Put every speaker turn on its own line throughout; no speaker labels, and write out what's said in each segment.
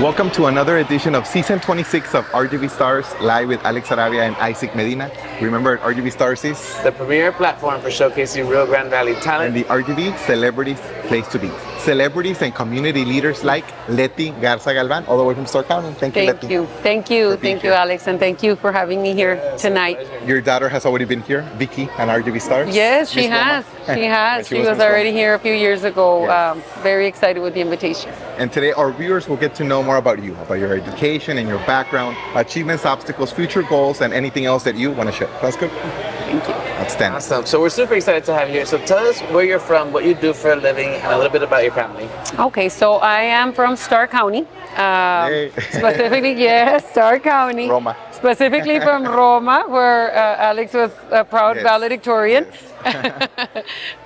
Welcome to another edition of Season 26 of RGV Stars, live with Alex Arabia and Isaac Medina. Remember, RGV Stars is
the premier platform for showcasing Rio Grande Valley talent.
And the RGV Celebrities Place to Be. Celebrities and community leaders like Letty Garza Galvan, all the way from Starr County. Thank you, Letty.
Thank you, Alex, and thank you for having me here tonight.
Your daughter has already been here, Vicky, and RGV Stars.
Yes, she has. She has. She was already here a few years ago.
Yes.
Very excited with the invitation.
And today, our viewers will get to know more about you, about your education and your background, achievements, obstacles, future goals, and anything else that you want to share. Sounds good?
Thank you.
Outstanding.
Awesome. So we're super excited to have you here. So tell us where you're from, what you do for a living, and a little bit about your family.
Okay, so I am from Starr County.
Hey.
Specifically, yes, Starr County.
Roma.
Specifically from Roma, where Alex was a proud valedictorian.
Yes.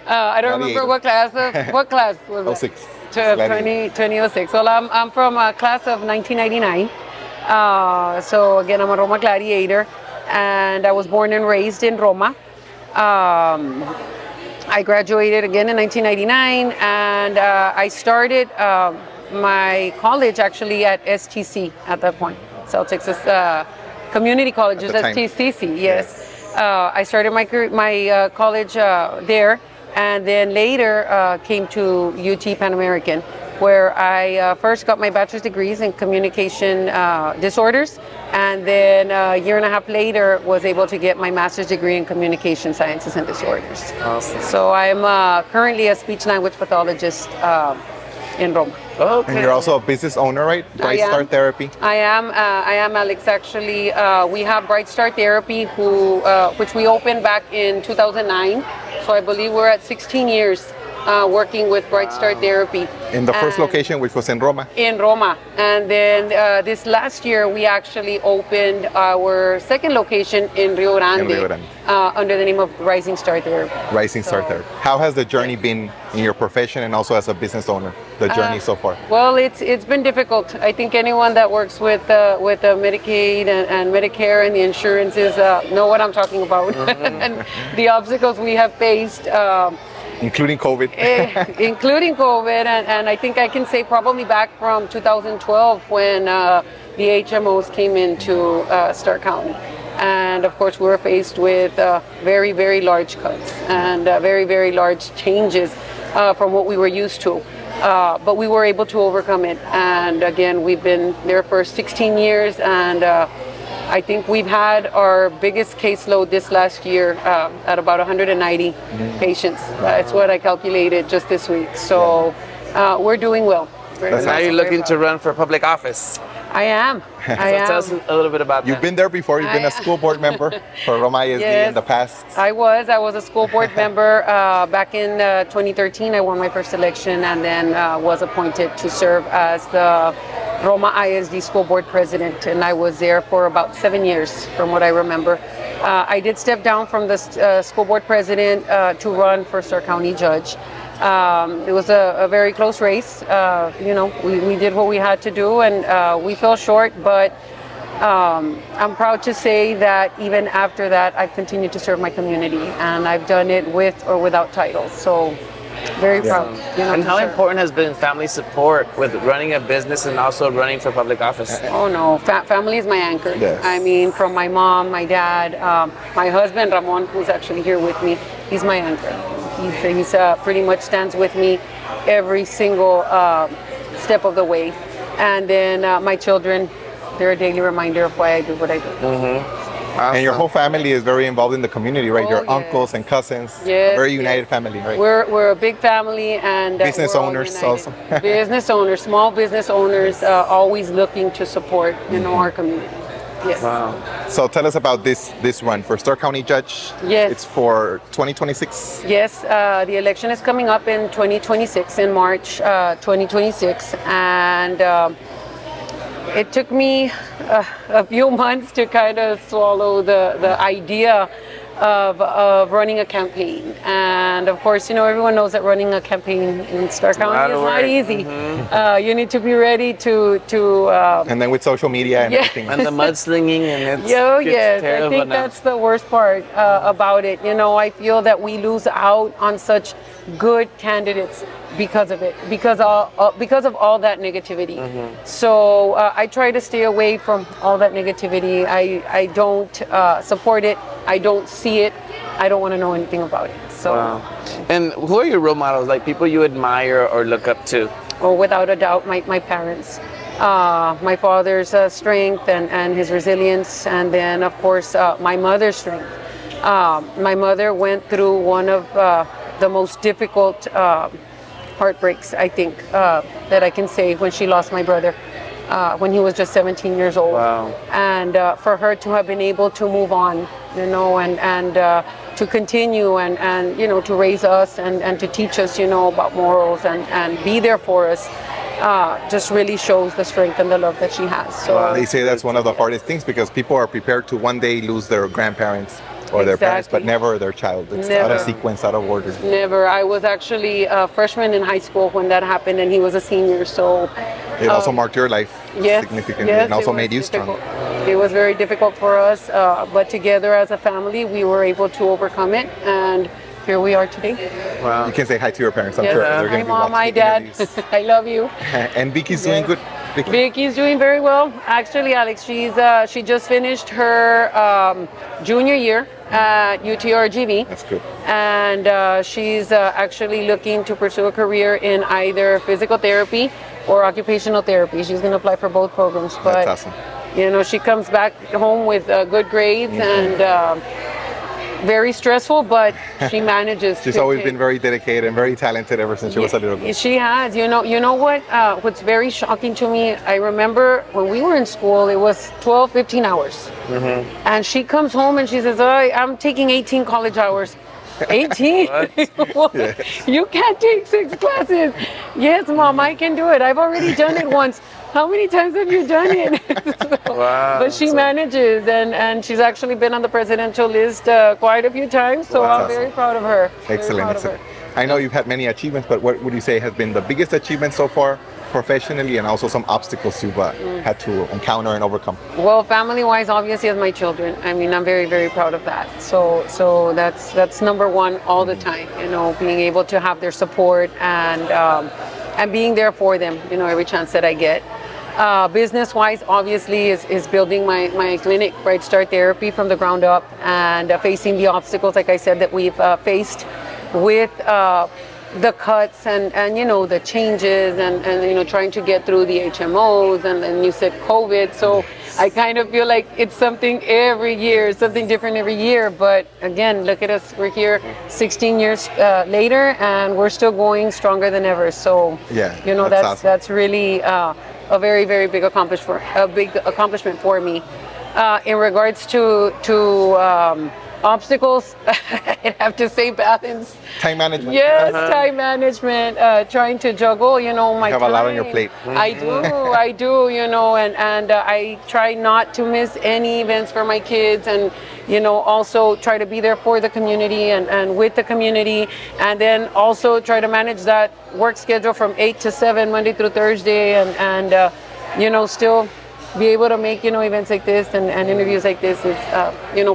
I don't remember what class was it?
06.
2006. Well, I'm from a class of 1999. So again, I'm a Roma gladiator, and I was born and raised in Roma. I graduated again in 1999, and I started my college actually at STC at that point, South Texas Community College, STCC. Yes. I started my college there, and then later came to UT Pan American, where I first got my bachelor's degrees in communication disorders, and then a year and a half later was able to get my master's degree in communication sciences and disorders.
Awesome.
So I'm currently a speech language pathologist in Roma.
Okay.
And you're also a business owner, right? Bright Star Therapy.
I am, Alex. Actually, we have Bright Star Therapy, which we opened back in 2009. So I believe we're at 16 years working with Bright Star Therapy.
In the first location, which was in Roma.
In Roma. And then this last year, we actually opened our second location in Rio Grande, under the name of Rising Star Therapy.
Rising Star Therapy. How has the journey been in your profession and also as a business owner, the journey so far?
Well, it's been difficult. I think anyone that works with Medicaid and Medicare and the insurances know what I'm talking about. And the obstacles we have faced.
Including
Including COVID, and I think I can say probably back from 2012 when the HMOs came into Starr County. And of course, we were faced with very, very large cuts and very, very large changes from what we were used to. But we were able to overcome it. And again, we've been there for 16 years, and I think we've had our biggest caseload this last year at about 190 patients. That's what I calculated just this week. So we're doing well.
Now you're looking to run for public office.
I am.
So tell us a little bit about that.
You've been there before. You've been a school board member for Roma ISD in the past.
I was a school board member back in 2013. I won my first election and then was appointed to serve as the Roma ISD school board president, and I was there for about 7 years from what I remember. I did step down from the school board president to run for Starr County judge. It was a very close race. We did what we had to do, and we fell short, but I'm proud to say that even after that, I've continued to serve my community, and I've done it with or without titles. So very proud.
And how important has been family support with running a business and also running for public office?
Oh no, family is my anchor.
Yes.
I mean, from my mom, my dad, my husband Ramon, who's actually here with me, he's my anchor. He's pretty much stands with me every single step of the way. And then my children, they're a daily reminder of why I do what I do.
Awesome.
And your whole family is very involved in the community, right? Your uncles and cousins.
Yes,
a very united family, right?
We're a big family, and
business owners also.
Business owners, small business owners, always looking to support, our community. Yes.
Wow.
So tell us about this run for Starr County Judge.
Yes.
It's for 2026.
Yes, the election is coming up in 2026, in March 2026, and it took me a few months to kind of swallow the idea of running a campaign. And of course, everyone knows that running a campaign in Starr County is not easy. You need to be ready to
and then with social media and everything.
And the mudslinging, and it's
yes,
terrible.
I think that's the worst part about it. I feel that we lose out on such good candidates because of it, because of all that negativity. So I try to stay away from all that negativity. I don't support it. I don't see it. I don't want to know anything about it. So,
Wow. And who are your role models? Like people you admire or look up to?
oh, without a doubt, my parents. My father's strength and his resilience, and then of course my mother's strength. My mother went through one of the most difficult heartbreaks, I think, that I can say, when she lost my brother when he was just 17 years old.
Wow.
And for her to have been able to move on, and to continue and to raise us and to teach us, about morals and be there for us, just really shows the strength and the love that she has. So
They say that's one of the hardest things because people are prepared to one day lose their grandparents or their parents, but
Exactly.
never their child. It's out
Never.
of sequence, out of order.
Never. I was actually a freshman in high school when that happened, and he was a senior. So
It also marked your life significantly and also
it was
made you strong.
difficult. It was very difficult for us, but together as a family, we were able to overcome it, and here we are today.
Wow.
You can say hi to your parents. I'm
Yes.
sure they're
Hi,
going to be
Mom. Hi,
watching
Dad.
interviews.
I love you.
And Vicky's doing
Yes.
good. Vicky.
Vicky's doing very well. Actually, Alex, she just finished her junior year at UT-RGV.
That's good.
And she's actually looking to pursue a career in either physical therapy or occupational therapy. She's going to apply for both programs. But
That's awesome.
she comes back home with good grades and very stressful, but she manages.
She's always been very dedicated and very talented ever since she was a little girl.
She has. You know what? What's very shocking to me, I remember when we were in school, it was 12, 15 hours. And she comes home and she says, I'm taking 18 college hours. 18? You can't take 6 classes. Yes, Mom, I can do it. I've already done it once. How many times have you done it?
Wow.
But she manages, and she's actually been on the presidential list quite a few times, so
Wow.
I'm very proud of her. Very
Excellent.
proud of her.
I know you've had many achievements, but what would you say has been the biggest achievement so far professionally, and also some obstacles you've had to encounter and overcome?
Well, family-wise, obviously, as my children, I mean, I'm very, very proud of that. So that's number one all the time. Being able to have their support and being there for them. Every chance that I get. Business-wise, obviously, is building my clinic, Bright Start Therapy, from the ground up, and facing the obstacles, like I said, that we've faced with the cuts and the changes and trying to get through the HMOs, and then you said COVID, so I kind of feel like it's something every year, something different every year. But again, look at us, we're here 16 years later, and we're still going stronger than ever. So
that's awesome.
that's really a very, very big accomplishment for me. In regards to obstacles, I have to say balance.
Time management.
Yes, time management, trying to juggle, my
You have
time.
a lot on your plate.
I do, and I try not to miss any events for my kids, and, also try to be there for the community and with the community, and then also try to manage that work schedule from 8 to 7, Monday through Thursday, and still be able to make, events like this and interviews like this is,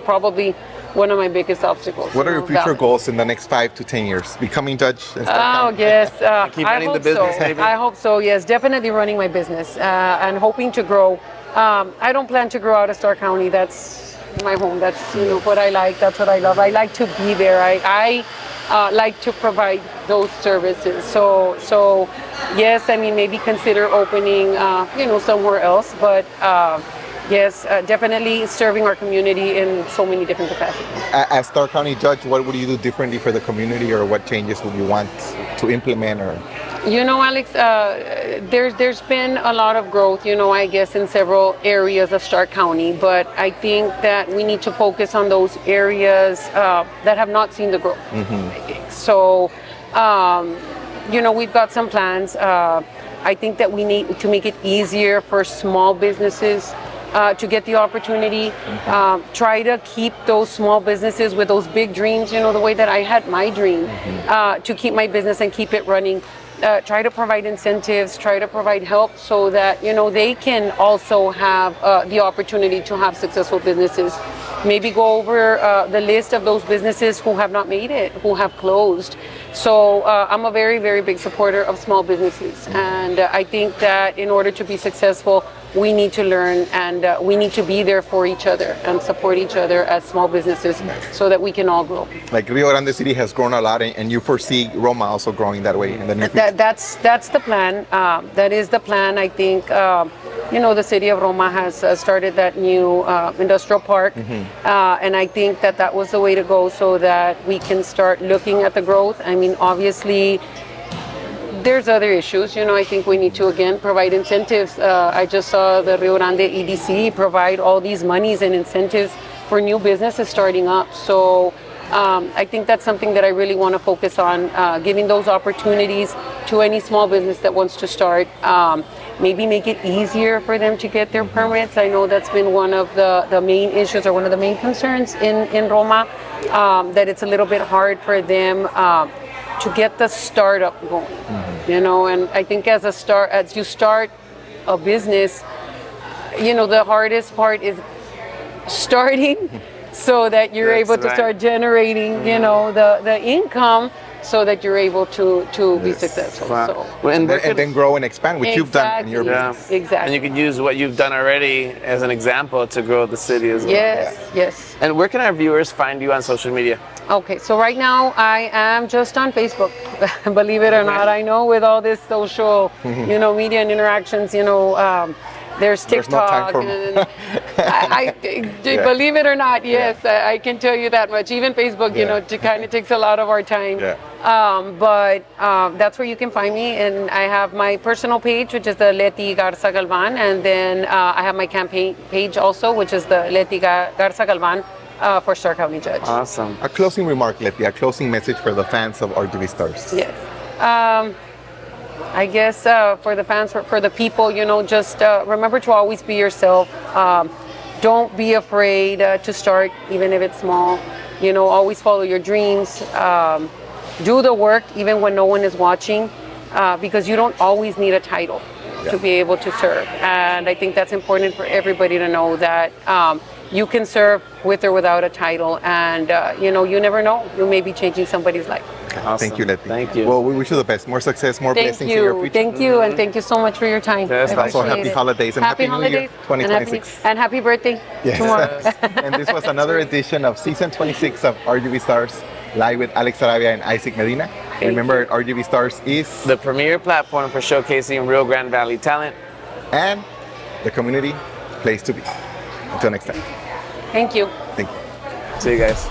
probably one of my biggest obstacles.
What are your future goals in the next 5 to 10 years? Becoming judge?
Oh, yes.
Keep
I
running
hope
the business,
so.
maybe?
I hope so, yes. Definitely running my business and hoping to grow. I don't plan to grow out of Starr County. That's my home. That's what I like. That's what I love. I like to be there. I like to provide those services. So yes, I mean, maybe consider opening, somewhere else. But yes, definitely serving our community in so many different capacities.
As Starr County judge, what would you do differently for the community, or what changes would you want to implement? Or
Alex, there's been a lot of growth, I guess, in several areas of Starr County, but I think that we need to focus on those areas that have not seen the growth. So, we've got some plans. I think that we need to make it easier for small businesses to get the opportunity. Try to keep those small businesses with those big dreams, the way that I had my dream, to keep my business and keep it running. Try to provide incentives, try to provide help so that, they can also have the opportunity to have successful businesses. Maybe go over the list of those businesses who have not made it, who have closed, So I'm a very, very big supporter of small businesses. And I think that in order to be successful, we need to learn and we need to be there for each other and support each other as small businesses so that we can all grow.
Like Rio Grande City has grown a lot, and you foresee Roma also growing that way in the near future?
That's the plan. That is the plan. I think, the city of Roma has started that new industrial park. And I think that was the way to go so that we can start looking at the growth. I mean, obviously, there's other issues. I think we need to, again, provide incentives. I just saw the Rio Grande EDC provide all these monies and incentives for new businesses starting up. So I think that's something that I really want to focus on, giving those opportunities to any small business that wants to start. Maybe make it easier for them to get their permits. I know that's been one of the main issues or one of the main concerns in Roma, that it's a little bit hard for them to get the startup going, and I think as you start a business, the hardest part is starting so that you're able to start generating, the income so that you're able to be successful.
Wow.
So.
And
then grow and expand, which you've done in your business.
Exactly.
And you can use what you've done already as an example to grow the city as well.
Yes.
And where can our viewers find you on social media?
Okay, so right now I am just on Facebook. Believe it or not, I know with all this social, media and interactions, there's TikTok.
There's no time
I believe it or not, yes, I can tell you that much. Even Facebook, it kind of takes a lot of our time. But that's where you can find me, and I have my personal page, which is the Letty Garza Galvan, and then I have my campaign page also, which is the Letty Garza Galvan for Starr County Judge.
Awesome.
A closing remark, Letty, a closing message for the fans of RGV Stars.
Yes. I guess for the fans, for the people, just remember to always be yourself. Don't be afraid to start, even if it's small. Always follow your dreams. Do the work, even when no one is watching, because you don't always need a title to be able to serve. And I think that's important for everybody to know that you can serve with or without a title. And, you never know. You may be changing somebody's life.
Awesome.
Thank you, Letty.
Thank you.
Well, we wish you the best. More success, more blessings in your future.
Thank you, and thank you so much for your time.
Yes,
I
Also,
appreciate
happy
it.
holidays and happy New Year 2026.
And happy birthday tomorrow.
And this was another edition of season 26 of RGV Stars, live with Alex Arabia and Isaac Medina. Remember, RGV Stars is
the premier platform for showcasing Rio Grande Valley talent
and the community place to be. Until next time.
Thank you.
Thank you.
See you guys.